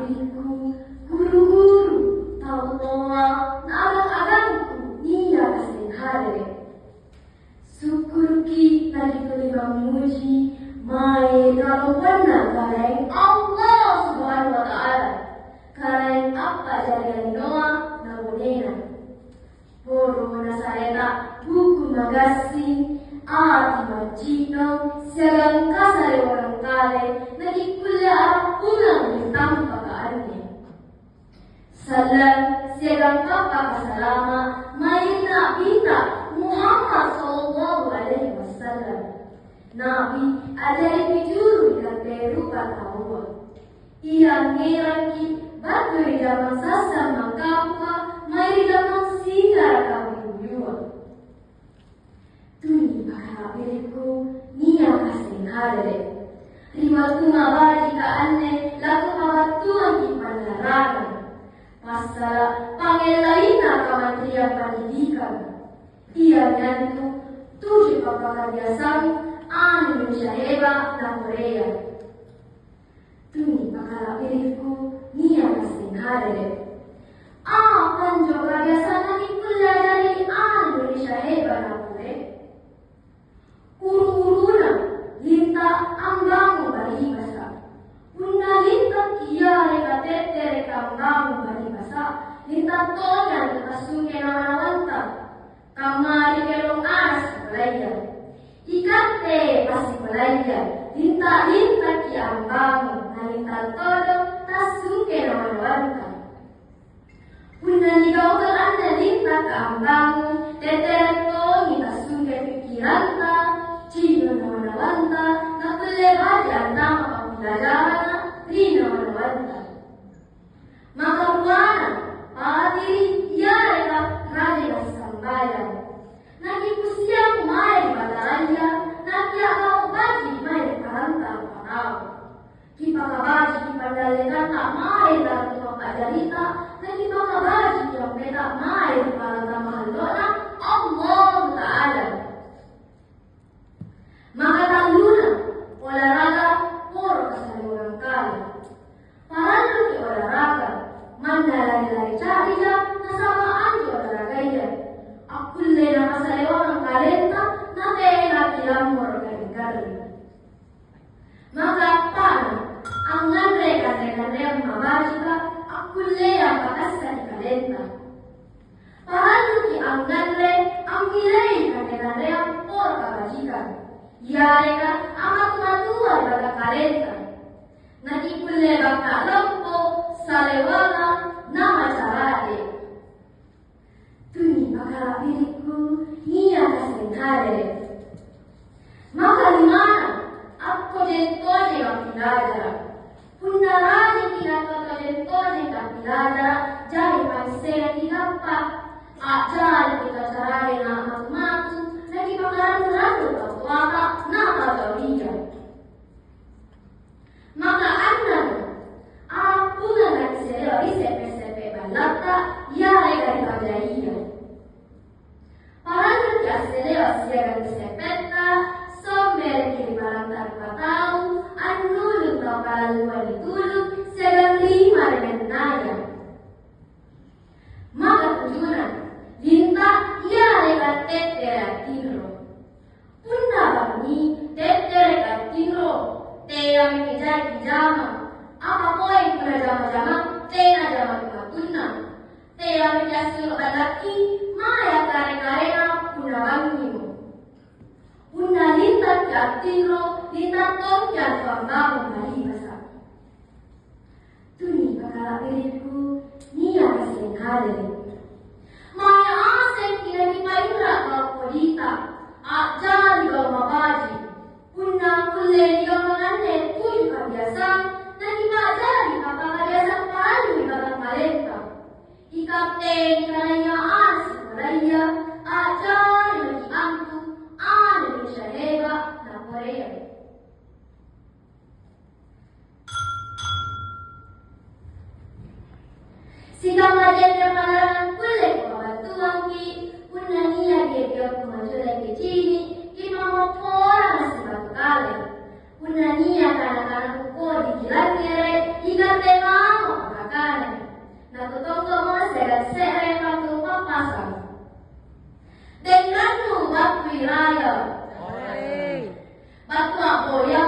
diriku, guru-guru, tauloa, na abang-abangku, niya kasing hari. Syukur ki lagi kelima memuji, mai kalau pernah kareng Allah Subhanahu wa Ta'ala. Kareng apa jadian Noah na bonena. Poro na saeta buku magasi, ati macino, siagang kasare orang kale, nagikulla ulang bintang pagkaannya. Salam siagang kapakasalama, may nabita Muhammad sallallahu alaihi wasallam. Nabi ajari pijuru ikan berupa tawa. Ia ngeraki batu zaman sasa mangkapa, mai zaman singar kami yua. Tuni bakarabiku niya kasing hadere. Riwatu mabadi ka anne laku mabatuan ki panlarangan. Pasal pangelaina Kementerian Pendidikan. Ia nyantu tujuh pekerjaan Indonesia hebat dan Korea. Tuni bakarabiku niya kasing hadere. Akan juga biasanya dikuliah dari Indonesia hebat dan Korea. Uru-uruna linta ambangu bari basa. Una linta kia reka tete reka ambangu bari basa. Linta tonya kita sungai nama-namanta. Kamari kelong anas pelaya. Ikate pasti pelaya. Linta-linta kia ambangu. Na linta todo tas sungai nama-namanta. Una ligaw ka anda linta ka ambangu. Tete tongi tas sungai pikiranta. Cino namanawanta, napulebadi ang nama pagpilalaran na rin namanawanta. Makaruana, patiri, yare ka, raja ka sa sambayan. Nagipusiyang may bataranya, nagyakaw baji may karanta ang panaw. Kipakabaji kipandalitan na may dati makajalita, nagipakabaji kipameta may pagkamalona, Allah Ta'ala. Makatalunan, olahraga, puro kasaluran kali. Paralo ki olahraga, mandalari-lari cariya, nasamaan ki olahragaya. Akulle na masaliwa ng kalenta, na tena kilamor kari-kari. Maka paano, ang ngandre-kandre-kandre ang mabajika, akulle ang patas ka ni kalenta. Paralo ki ang ngandre, ang milay kandre-kandre ang puro kabajikan. Yare ka amat matuwa pada kalenta. Nakikulle baka lompo salewana na masarade. Tuni makarapiriku niya kasing hadere. Makalimana ako dentone ang piladara. Punarani kinatoto dentone ang piladara. Jari pansera kinapa. Jari kita sarade na matu-matu. Nagipakaran-rado ka waka na kagawin. Maka anak, aku na nagsiseyo isepe-sepe balata, yare kay pagdaiya. Parang nagsiseyo siya nagsisepeta, sommer kiniparang tarpataw, anulog na kalaluan itulog, siya lima rin naya. Maka tujunan, linta, yare ka tetera tinro. Punna bani tetere katiro teya mikijai kijama apa koi prajama-jama tena jama kumatunna teya mikasur balaki maya kare-karena punna bangimu punna linta katiro linta tokya pambangun bali basa tuni bakalapiriku niya kasing hadere maya asen kina ni paira kapolita Ajali kau mabaji, punna kulle kau menganne tujuh kebiasaan, nanti ajali apa kebiasaan palu ibarat malenta. Ikapte ikananya sekolahnya, ajali bagi angku, Indonesia hebat dan Korea. Sikap majanya panaran kulle kau batuan ki, punna niya dia kumajula kecini, kimamopora masih batu kale. Punna niya kana-kana kuko di kilang kere, ikapte mamo. Raya. Batu aku yang